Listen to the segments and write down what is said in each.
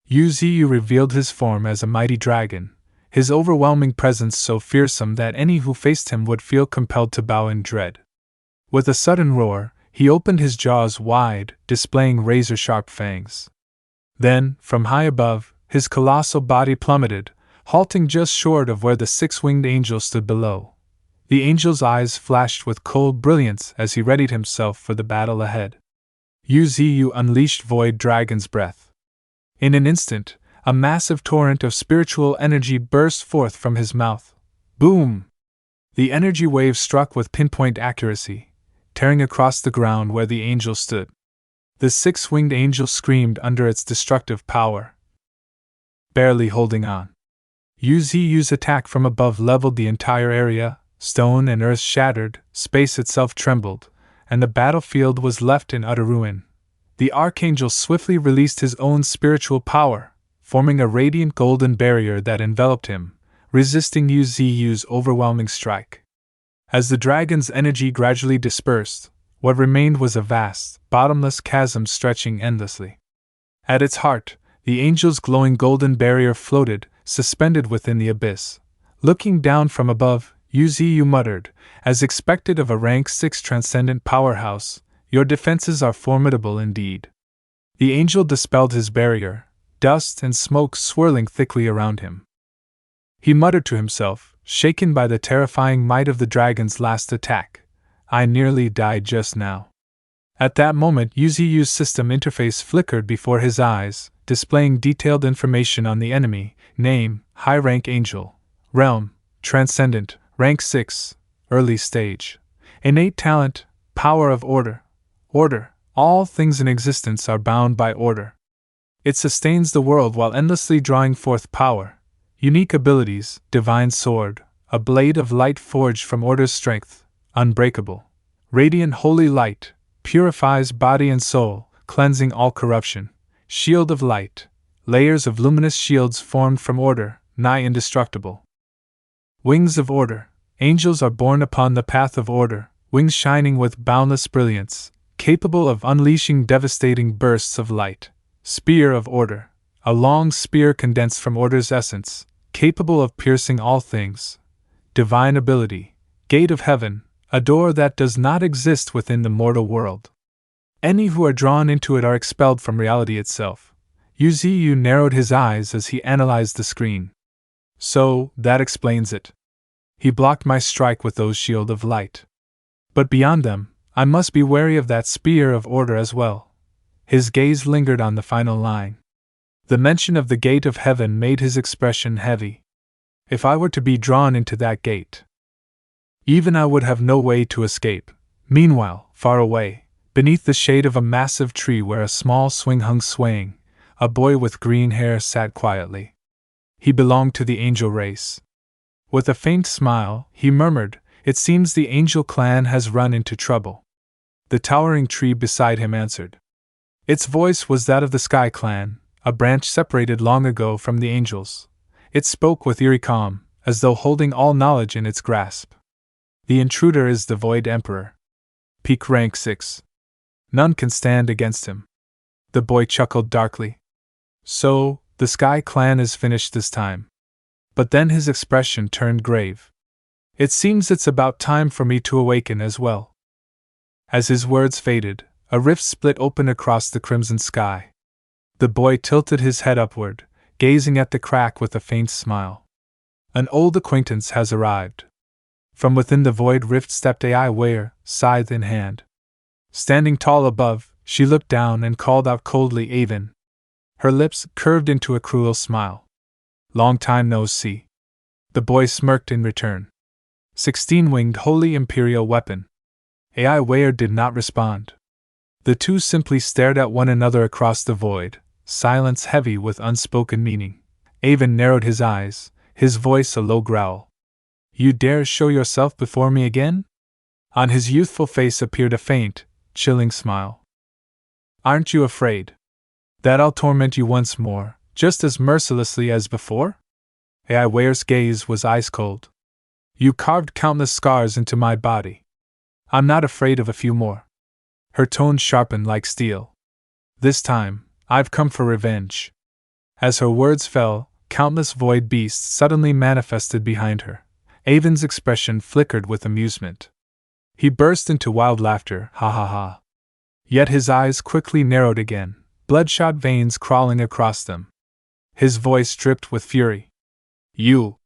Yu Ziyu revealed his form as a mighty dragon, his overwhelming presence so fearsome that any who faced him would feel compelled to bow in dread. With a sudden roar, he opened his jaws wide, displaying razor-sharp fangs. Then, from high above, his colossal body plummeted, halting just short of where the six-winged angel stood below. The angel's eyes flashed with cold brilliance as he readied himself for the battle ahead. Yu Ziyu unleashed Void Dragon's breath. In an instant, a massive torrent of spiritual energy burst forth from his mouth. Boom! The energy wave struck with pinpoint accuracy, tearing across the ground where the angel stood. The six-winged angel screamed under its destructive power, barely holding on. Yu Ziyu's attack from above leveled the entire area, stone and earth shattered, space itself trembled, and the battlefield was left in utter ruin. The archangel swiftly released his own spiritual power, forming a radiant golden barrier that enveloped him, resisting Yu Ziyu's overwhelming strike. As the dragon's energy gradually dispersed, what remained was a vast, bottomless chasm stretching endlessly. At its heart, the angel's glowing golden barrier floated, suspended within the abyss. Looking down from above, Yu Ziyu muttered, as expected of a rank 6 transcendent powerhouse, "Your defenses are formidable indeed." The angel dispelled his barrier, dust and smoke swirling thickly around him. He muttered to himself, shaken by the terrifying might of the dragon's last attack, "I nearly died just now." At that moment, Yu Ziyu's system interface flickered before his eyes, displaying detailed information on the enemy: name, high rank angel, realm, transcendent, rank 6, early stage, innate talent, power of order. Order, all things in existence are bound by order. It sustains the world while endlessly drawing forth power. Unique abilities: divine sword, a blade of light forged from order's strength, unbreakable. Radiant holy light, purifies body and soul, cleansing all corruption. Shield of light, layers of luminous shields formed from order, nigh indestructible. Wings of order, angels are born upon the path of order, wings shining with boundless brilliance, capable of unleashing devastating bursts of light. Spear of order, a long spear condensed from order's essence, capable of piercing all things. Divine ability, gate of heaven, a door that does not exist within the mortal world. Any who are drawn into it are expelled from reality itself. Yu Ziyu narrowed his eyes as he analyzed the screen. So, that explains it. He blocked my strike with those shield of light. But beyond them, I must be wary of that spear of order as well. His gaze lingered on the final line. The mention of the gate of heaven made his expression heavy. If I were to be drawn into that gate, even I would have no way to escape. Meanwhile, far away, beneath the shade of a massive tree where a small swing hung swaying, a boy with green hair sat quietly. He belonged to the angel race. With a faint smile, he murmured, "It seems the angel clan has run into trouble." The towering tree beside him answered. Its voice was that of the Sky Clan, a branch separated long ago from the angels. It spoke with eerie calm, as though holding all knowledge in its grasp. "The intruder is the Void Emperor. Peak rank 6. None can stand against him." The boy chuckled darkly. "So, the Sky Clan is finished this time." But then his expression turned grave. "It seems it's about time for me to awaken as well." As his words faded, a rift split open across the crimson sky. The boy tilted his head upward, gazing at the crack with a faint smile. "An old acquaintance has arrived." From within the void rift stepped Ai Weier, scythe in hand. Standing tall above, she looked down and called out coldly, "Avon." Her lips curved into a cruel smile. "Long time no see." The boy smirked in return. 16-winged holy imperial weapon. Ai Weier did not respond. The two simply stared at one another across the void, silence heavy with unspoken meaning. Avon narrowed his eyes, his voice a low growl. "You dare show yourself before me again?" On his youthful face appeared a faint, chilling smile. "Aren't you afraid that I'll torment you once more, just as mercilessly as before?" Ai Weier's gaze was ice cold. "You carved countless scars into my body. I'm not afraid of a few more." Her tone sharpened like steel. "This time, I've come for revenge." As her words fell, countless void beasts suddenly manifested behind her. Avon's expression flickered with amusement. He burst into wild laughter, ha ha ha. Yet his eyes quickly narrowed again, bloodshot veins crawling across them. His voice dripped with fury. You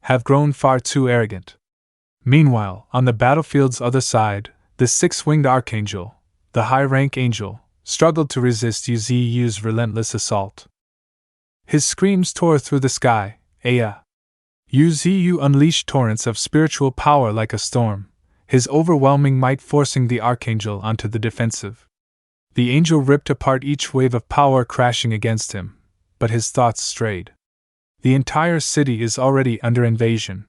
have grown far too arrogant. Meanwhile, on the battlefield's other side, the six-winged archangel, the high-rank angel, struggled to resist Yu's relentless assault. His screams tore through the sky, Aya. Yu unleashed torrents of spiritual power like a storm, his overwhelming might forcing the archangel onto the defensive. The angel ripped apart each wave of power crashing against him, but his thoughts strayed. The entire city is already under invasion.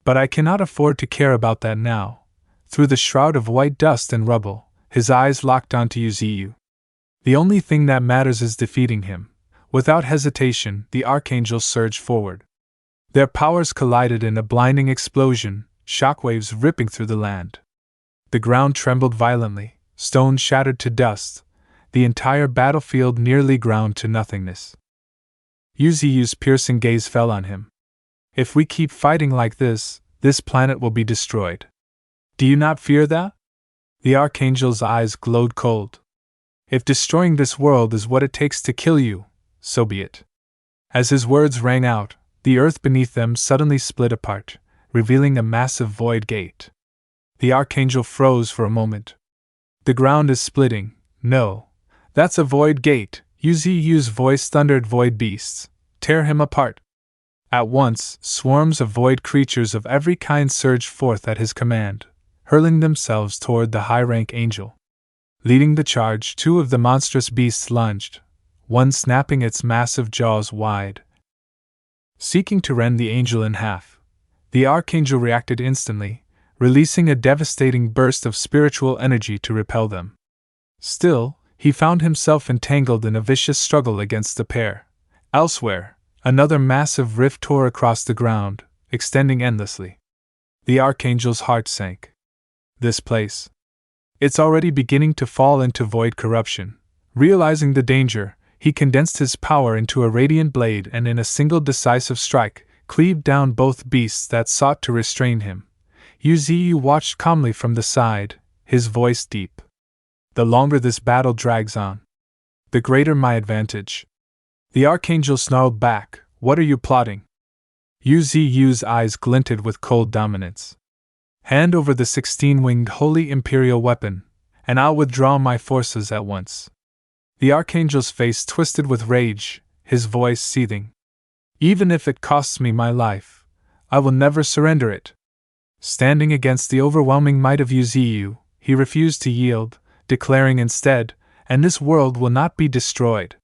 But I cannot afford to care about that now. Through the shroud of white dust and rubble, his eyes locked onto Yu. The only thing that matters is defeating him. Without hesitation, the archangels surged forward. Their powers collided in a blinding explosion, shockwaves ripping through the land. The ground trembled violently, stones shattered to dust, the entire battlefield nearly ground to nothingness. Yu's piercing gaze fell on him. If we keep fighting like this planet will be destroyed. Do you not fear that? The archangel's eyes glowed cold. If destroying this world is what it takes to kill you, so be it. As his words rang out, the earth beneath them suddenly split apart, revealing a massive void gate. The archangel froze for a moment. The ground is splitting. No, that's a void gate. Yu's voice thundered. Void beasts, tear him apart. At once, swarms of void creatures of every kind surged forth at his command, hurling themselves toward the high-rank angel. Leading the charge, two of the monstrous beasts lunged, one snapping its massive jaws wide, seeking to rend the angel in half. The archangel reacted instantly, releasing a devastating burst of spiritual energy to repel them. Still, he found himself entangled in a vicious struggle against the pair. Elsewhere, another massive rift tore across the ground, extending endlessly. The archangel's heart sank. This place. It's already beginning to fall into void corruption. Realizing the danger, he condensed his power into a radiant blade and in a single decisive strike, cleaved down both beasts that sought to restrain him. Yu watched calmly from the side, his voice deep. The longer this battle drags on, the greater my advantage. The archangel snarled back, what are you plotting? Yu's eyes glinted with cold dominance. Hand over the 16-winged holy imperial weapon, and I'll withdraw my forces at once. The archangel's face twisted with rage, his voice seething. Even if it costs me my life, I will never surrender it. Standing against the overwhelming might of Yu, he refused to yield, declaring instead, and this world will not be destroyed.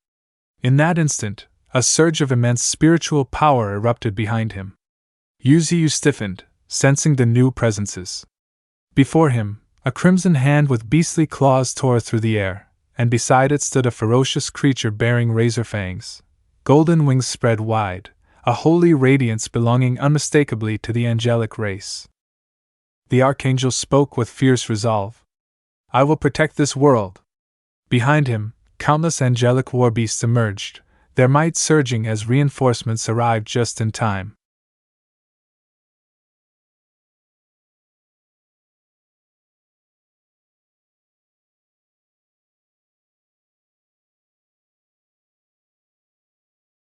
In that instant, a surge of immense spiritual power erupted behind him. Yu stiffened, sensing the new presences. Before him, a crimson hand with beastly claws tore through the air, and beside it stood a ferocious creature bearing razor fangs. Golden wings spread wide, a holy radiance belonging unmistakably to the angelic race. The archangel spoke with fierce resolve. I will protect this world. Behind him, countless angelic war beasts emerged, their might surging as reinforcements arrived just in time.